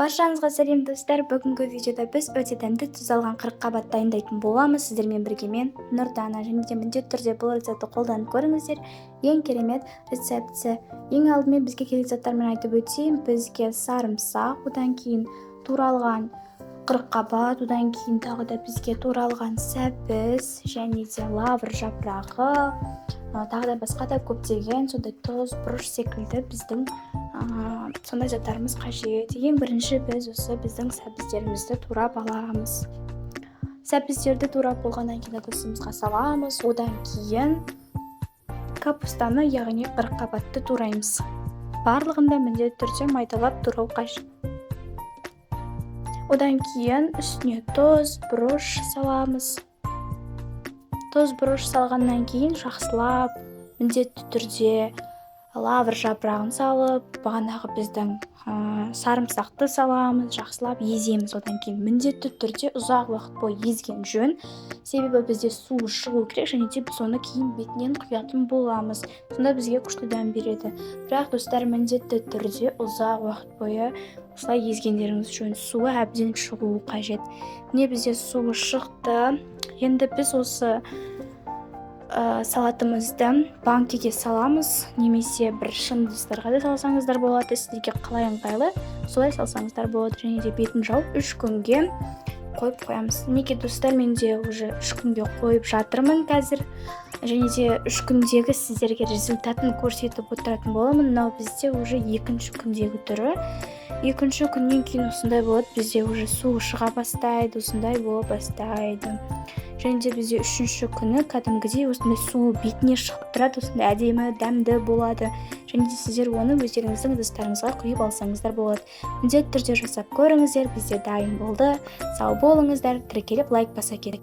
Баршаңызға сәлем достар. Бүгінгі видеода біз өте дәмді тұздалған қырыққабат дайындайтын боламыз. Сіздермен бірге мен Нұрдана, және де міндетті түрде бұл рецепті қолданып көріңіздер. Ең керемет рецепті. Ең алдымен бізге керек заттармен айтып өтейін. Бізге сарымсақ, одан кейін туралған қырыққабат, одан кейін тағы да бізге туралған сәбіз, және де лавр жапырағы, тағы да басқа да көптеген сондай тұз, бұрыш секілді біздің сондай заттарымыз қажет. Ең бірінші біз осы біздің сәбіздерімізді турап аламыз. Сәбіздерді турап болғаннан кейін ыдысымызға саламыз. Одан кейін капустаны, яғни қырыққабатты тураймыз. Барлығында міндетті түрде майдалап турау қажет. Одан кейін үстіне тұз, бұрыш саламыз. Тұз, бұрыш салғаннан кейін жақсылап міндетті түрде лавр жапырағын салып, бағанағы біздің сарымсақты саламыз, жақсылап еземіз. Одан кейін міндетті түрде ұзақ уақыт бойы езген жөн. Себебі бізде су шығу керек, және де біз оны кейін бетінен құятын боламыз. Сонда бізге күшті дәм береді. Бірақ достар, міндетті түрде ұзақ уақыт бойы осылай езгендеріңіз жөн. Суы әбден шығуы қажет. Міне бізде суы шықты. Енді біз осы салатымызды банкеге саламыз, немесе бір шыны ыдыстарға да салсаңыздар болады. Сіздерге қалай ыңғайлы, солай салсаңыздар болады. Және де бетін жауып 3 күнге қойып қоямыз. Неге достар, мен де уже 3 күнге қойып жатырмын қазір. Және де 3 күндегі сіздерге результатын көрсетіп отыратын боламын. Мынау бізде уже 2-ші күндегі түрі. 2-ші күннен кейін осындай болады. Бізде уже су шыға бастайды, осындай бола бастайды. Және де бізде 3-ші күні кәдімгідей осындай су бетіне шығып тұрады, осындай әдемі, дәмді болады. Және де сіздер оны өздеріңіздің ыдыстарыңызға құйып алсаңыздар болады. Міндетті түрде жасап көріңіздер. Бізде дайын болды. Сау болыңыздар. Тіркеліп лайк баса керек.